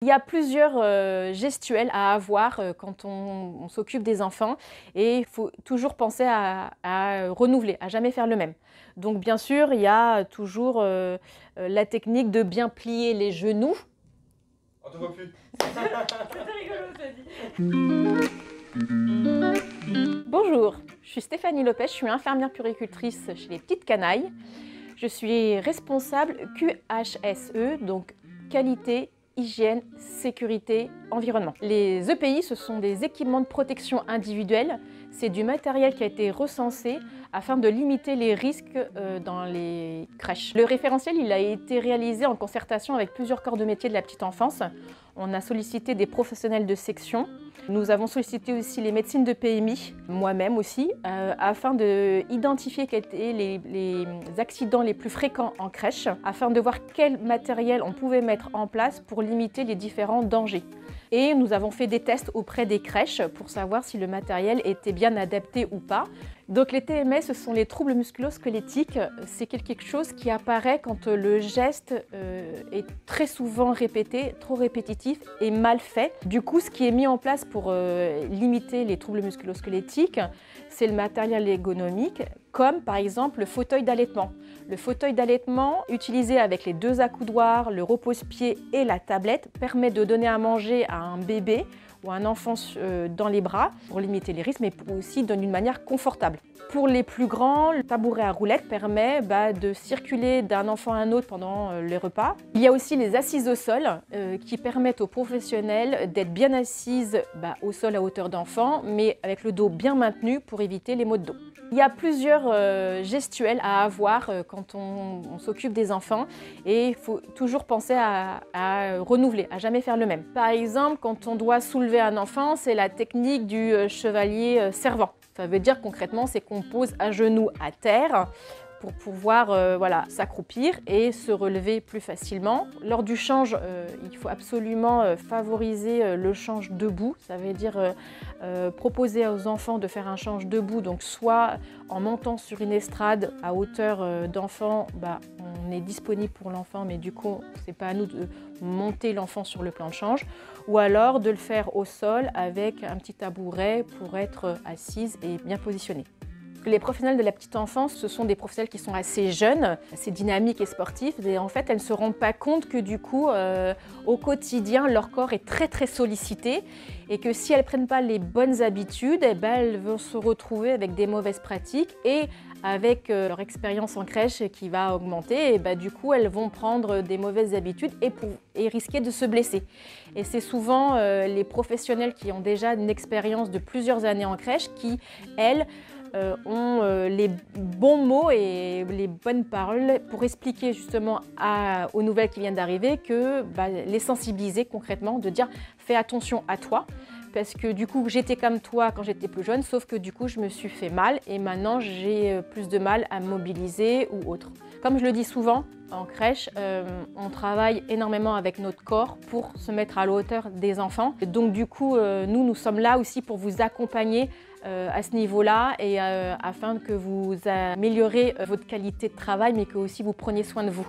Il y a plusieurs gestuels à avoir quand on s'occupe des enfants et il faut toujours penser à renouveler, à jamais faire le même. Donc bien sûr, il y a toujours la technique de bien plier les genoux. On te voit plus. C'était rigolo, ça dit. Bonjour, je suis Stéphanie Lopez, je suis infirmière puéricultrice chez les Petites Canailles. Je suis responsable QHSE, donc qualité, hygiène, sécurité, environnement. Les EPI, ce sont des équipements de protection individuelle. C'est du matériel qui a été recensé afin de limiter les risques dans les crèches. Le référentiel, il a été réalisé en concertation avec plusieurs corps de métier de la petite enfance. On a sollicité des professionnels de section. Nous avons sollicité aussi les médecines de PMI, moi-même aussi, afin d'identifier quels étaient les accidents les plus fréquents en crèche, afin de voir quel matériel on pouvait mettre en place pour limiter les différents dangers. Et nous avons fait des tests auprès des crèches pour savoir si le matériel était bien adapté ou pas. Donc les TMS, ce sont les troubles musculo-squelettiques. C'est quelque chose qui apparaît quand le geste est très souvent répété, trop répétitif et mal fait. Du coup, ce qui est mis en place pour limiter les troubles musculo-squelettiques, c'est le matériel ergonomique, comme par exemple le fauteuil d'allaitement. Le fauteuil d'allaitement, utilisé avec les deux accoudoirs, le repose-pied et la tablette, permet de donner à manger à un bébé ou un enfant dans les bras pour limiter les risques, mais aussi d'une manière confortable. Pour les plus grands, le tabouret à roulettes permet de circuler d'un enfant à un autre pendant les repas. Il y a aussi les assises au sol qui permettent aux professionnels d'être bien assises au sol à hauteur d'enfant, mais avec le dos bien maintenu pour éviter les maux de dos. Il y a plusieurs gestuels à avoir quand on s'occupe des enfants et il faut toujours penser à renouveler, à jamais faire le même. Par exemple, quand on doit soulever un enfant, c'est la technique du chevalier servant. Ça veut dire concrètement, c'est qu'on pose un genou à terre pour pouvoir s'accroupir et se relever plus facilement. Lors du change, il faut absolument favoriser le change debout. Ça veut dire proposer aux enfants de faire un change debout, donc soit en montant sur une estrade à hauteur d'enfant, on est disponible pour l'enfant, mais du coup, c'est pas à nous de monter l'enfant sur le plan de change, ou alors de le faire au sol avec un petit tabouret pour être assise et bien positionnée. Les professionnels de la petite enfance, ce sont des professionnels qui sont assez jeunes, assez dynamiques et sportifs. Et en fait, elles ne se rendent pas compte que du coup, au quotidien, leur corps est très sollicité et que si elles ne prennent pas les bonnes habitudes, elles vont se retrouver avec des mauvaises pratiques et avec leur expérience en crèche qui va augmenter, et du coup, elles vont prendre des mauvaises habitudes et risquer de se blesser. Et c'est souvent les professionnels qui ont déjà une expérience de plusieurs années en crèche qui, elles, ont les bons mots et les bonnes paroles pour expliquer justement aux nouvelles qui viennent d'arriver que les sensibiliser concrètement, de dire fais attention à toi parce que du coup j'étais comme toi quand j'étais plus jeune, sauf que du coup je me suis fait mal et maintenant j'ai plus de mal à me mobiliser ou autre. Comme je le dis souvent, en crèche, on travaille énormément avec notre corps pour se mettre à la hauteur des enfants. Donc du coup, nous sommes là aussi pour vous accompagner à ce niveau-là et afin que vous améliorez votre qualité de travail, mais que aussi vous preniez soin de vous.